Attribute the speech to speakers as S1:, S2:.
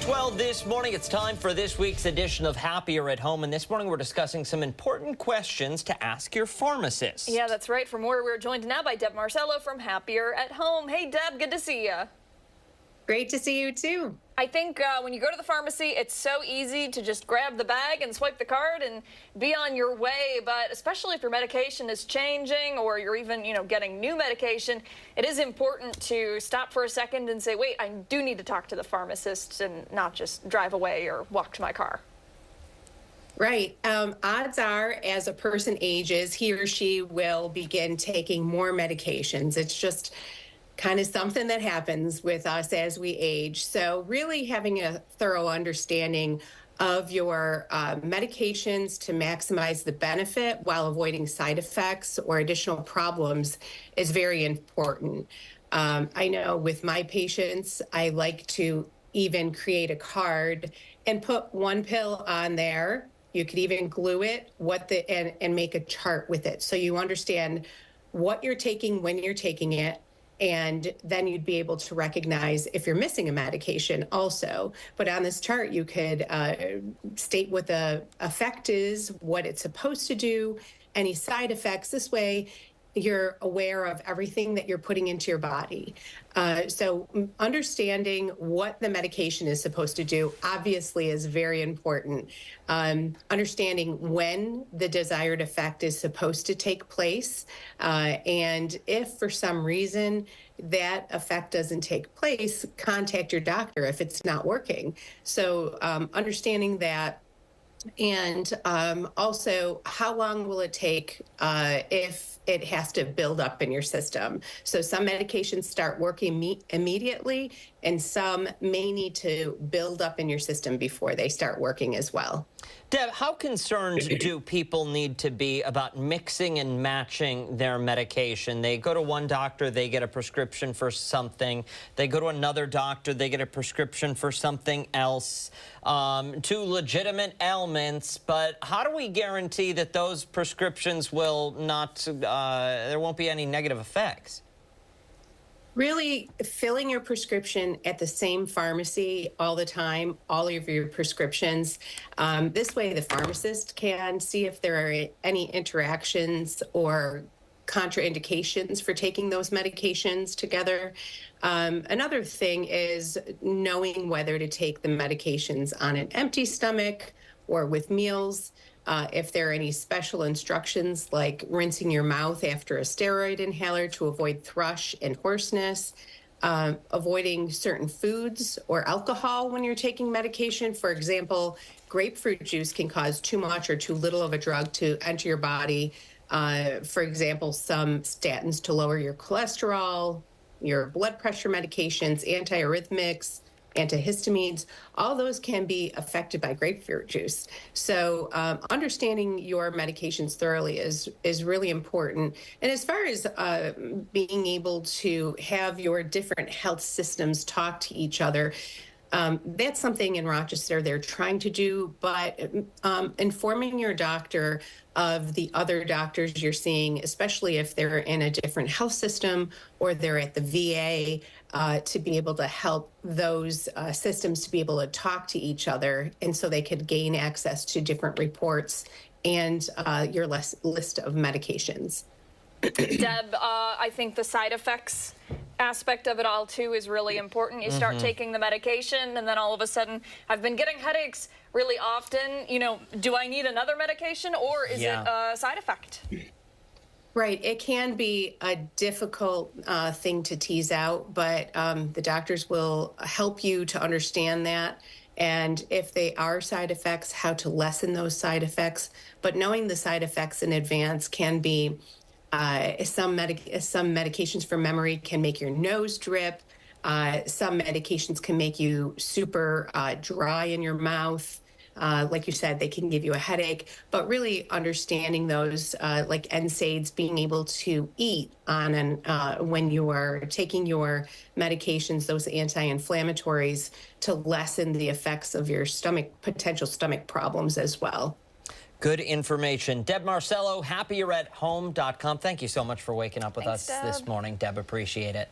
S1: 6:12 this morning. It's time for this week's edition of Happier at Home. And this morning we're discussing some important questions to ask your pharmacist.
S2: Yeah, that's right. For more, we're joined now by Debbie Marcello from Happier at Home. Hey, Deb, good to see you.
S3: Great to see you, too.
S2: I think when you go to the pharmacy, it's so easy to just grab the bag and swipe the card and be on your way. But especially if your medication is changing or you're even, getting new medication, it is important to stop for a second and say, wait, I do need to talk to the pharmacist and not just drive away or walk to my car.
S3: Right. Odds are, as a person ages, he or she will begin taking more medications. It's just kind of something that happens with us as we age. So really having a thorough understanding of your medications to maximize the benefit while avoiding side effects or additional problems is very important. I know with my patients, I like to even create a card and put one pill on there. You could even glue it and make a chart with it so you understand what you're taking, when you're taking it, and then you'd be able to recognize if you're missing a medication also. But on this chart, you could state what the effect is, what it's supposed to do, any side effects. This way, you're aware of everything that you're putting into your body. So understanding what the medication is supposed to do obviously is very important. Understanding when the desired effect is supposed to take place. And if for some reason that effect doesn't take place, contact your doctor if it's not working. So understanding that. And also, how long will it take if it has to build up in your system? So some medications start working immediately, and some may need to build up in your system before they start working as well.
S1: Deb, how concerned do people need to be about mixing and matching their medication? They go to one doctor, they get a prescription for something. They go to another doctor, they get a prescription for something else. Two legitimate ailments, but how do we guarantee that those prescriptions will not, there won't be any negative effects?
S3: Really filling your prescription at the same pharmacy all the time, all of your prescriptions. This way the pharmacist can see if there are any interactions or contraindications for taking those medications together. Another thing is knowing whether to take the medications on an empty stomach or with meals. If there are any special instructions like rinsing your mouth after a steroid inhaler to avoid thrush and hoarseness, avoiding certain foods or alcohol when you're taking medication. For example, grapefruit juice can cause too much or too little of a drug to enter your body. For example, some statins to lower your cholesterol, your blood pressure medications, antiarrhythmics, antihistamines, all those can be affected by grapefruit juice. So understanding your medications thoroughly is really important. And as far as being able to have your different health systems talk to each other, that's something in Rochester they're trying to do, but informing your doctor of the other doctors you're seeing, especially if they're in a different health system or they're at the VA, to be able to help those systems to be able to talk to each other, and so they could gain access to different reports and your list of medications.
S2: Deb, I think the side effects aspect of it all, too, is really important. You start taking the medication, and then all of a sudden, I've been getting headaches really often. Do I need another medication, or is it a side effect?
S3: Right. It can be a difficult thing to tease out, but the doctors will help you to understand that. And if they are side effects, how to lessen those side effects. But knowing the side effects in advance can be some medications for memory can make your nose drip. Some medications can make you super dry in your mouth. Like you said, they can give you a headache, but really understanding those, like NSAIDs, being able to eat on when you are taking your medications, those anti-inflammatories, to lessen the effects of your potential stomach problems as well.
S1: Good information. Debbie Marcello, happieratHome.com. Thank you so much for waking up with us this morning, Deb. Appreciate it.